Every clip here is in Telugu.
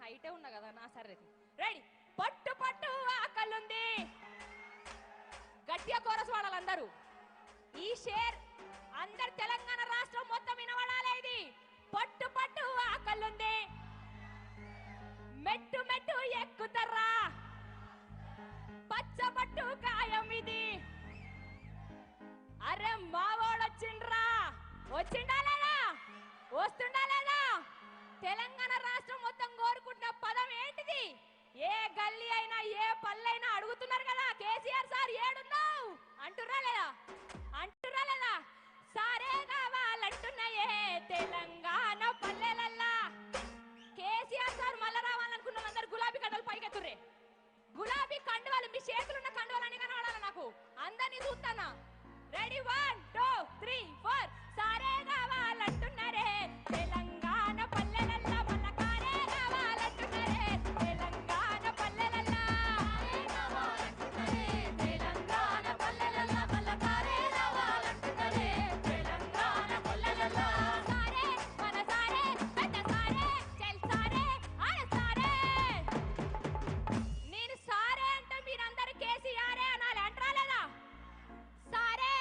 హైటే ఉన్నా కదా నా సరే రెడీ పట్టు పట్టు ఆకలుంది గట్టిగా కోరస్ వాడాలందరూ ఈ షేర్ అందరు తెలంగాణ రాష్ట్రం మొత్తం వినబడాలి ఇది పట్టు పట్టు ఆకలుంది మెట్టు మెట్టు ఎక్కుతర్రా పచ్చ పట్టు కాయం ఇది అరే మావోడు వచ్చిండ్రా వచ్చిండా లేదా వస్తుండా లేదా తెలంగాణ రాష్ట్రం మొత్తం కోరుకుంటున్న పదం ఏంటిది ఏ గల్లీ అయినా ఏ పల్లెైనా అడుగుతున్నారు కదా కేసీఆర్ సార్ ఏడున్నావు అంటుర్రా లేదా సారే కావాలంటున్నాయే తెలంగాణ పల్లెలల్లా కేసీఆర్ సార్ మళ్ళా రావాలనుకున్న అందరు గులాబీ కండలు పైకెత్తుర్రే గులాబీ కండువాలు మీ చేతులున్న కండువాలని కనబడాలి నాకు అందరినీ చూస్తానా రెడీ 1 2 3 4 సారే కావాలంటున్నారే తెలంగాణ పల్లెలల్లా మళ్ళా కారే కావాలంటున్నారే తెలంగాణ పల్లెలల్లా తెలంగాణ పల్లెలల్లా మళ్ళా కారే కావాలంటున్నారే తెలంగాణ పల్లెలల్లా సారే మన సారే పెద్ద సారే చెల్ సారే ఆడ సారే నేను సారే అంటే మీరందరూ కేసీఆర్ అనాలి అంటారా లేదా సారే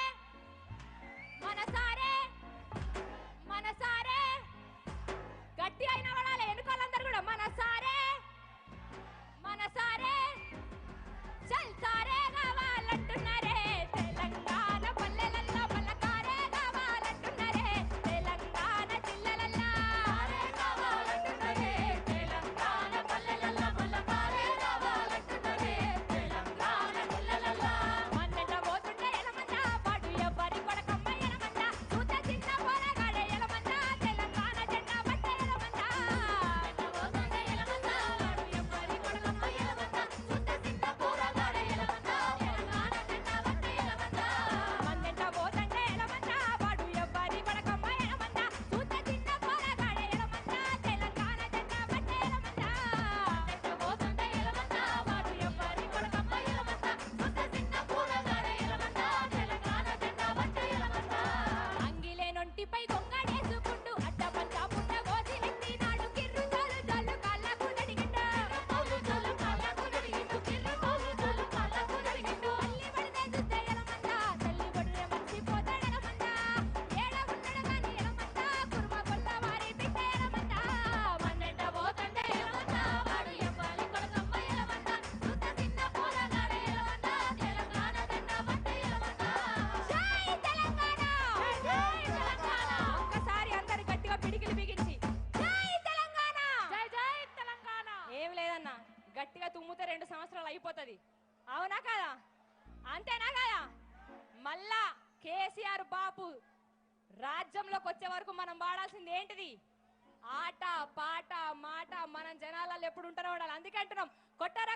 మన సారే గట్టి అయిన వాడాలి ఎన్నుకోవాలందరూ కూడా మన సారే చల్ సారే కావాలంటున్నారే తెలంగాణ పల్లెలల్లో పల్లకారే కావాలంటున్నారే తెలంగాణ జిల్లలల్లో కావాలంటున్నారే తెలంగాణ పల్లెలల్లో పల్లకారే కావాలంటున్నారే తెలంగాణ జిల్లలల్లో మన్నెట పోతుంటే ఎలమంద పాడు ఎవ్వరి కొడకమ్మ ఎలమంద చూత చిన్న పోరగాడే ఎలమంద తెలంగాణ జెండా పట్టే ఎలమంద మన్నెట పోతుంటే ఎలమంద పాడు ఎవ్వరి కొడకమ్మ ఎలమంద చూత చిన్న పోరగాడే ఎలమంద తెలంగాణ జెండా పట్టే ఎలమంద మన్నెట పోతుంటే ఎలమంద పాడు ఎవ్వరి కొడకమ్మ ఎలమంద చూత చిన్న పోరగాడే ఎలమంద తెలంగాణ జెండా పట్టే ఎలమంద మన్నెట పోతుంటే ఎలమంద పాడు ఎవ్వరి కొడకమ్మ ఎలమంద చూత చిన్న పోరగాడే ఎలమంద తెలంగాణ జెండా పట్టే ఎలమంద అంగిలే నొంటిపై గొంగడేసుకుంటూ అడ్డ పంచ పుట్ట గోసి నెత్తినాడు కిర్రు జోలు జోలు కాళ్ళకు నడిగిండు జోలు జోలు కాళ్ళకు నడిగిండు కిర్రు జోలు జోలు కాళ్ళకు నడిగిండు అల్లి పడితే చూస్తే ఎలమంద తల్లి బొడ్రే మర్చిపోతాడు ఎలమంద ఏడ ఉన్నాడు గాని ఎలమంద కుర్మ కొల్ల వారి బిడ్డ ఎలమంద మన్నెట పోతంటే ఎలమంద వాడు ఎవ్వాలి కొడకమ్మ ఎలమంద చూత చిన్న పోరగాడే ఎలమంద తెలంగాణ జెండా పట్టే ఎలమంద జై తెలంగాణ జై తెలంగాణ ఒక్కసారి అందరు గట్టిగా పిడికిలి బిగించి జై తెలంగాణ జై తెలంగాణ ఏం లేదన్నా గట్టిగా తుమ్ముతే 2 సంవత్సరాలు అయిపోతది అవునా కదా అంతేనా కదా మళ్ళా కేసీఆర్ బాపు రాజ్యంలోకి వచ్చే వరకు మనం వాడాల్సింది ఏంటిది ఆట పాట మాట మనం జనాలలో ఎప్పుడు ఉంటారో ఉండాలి అందుకే అంటున్నాం కొట్టారా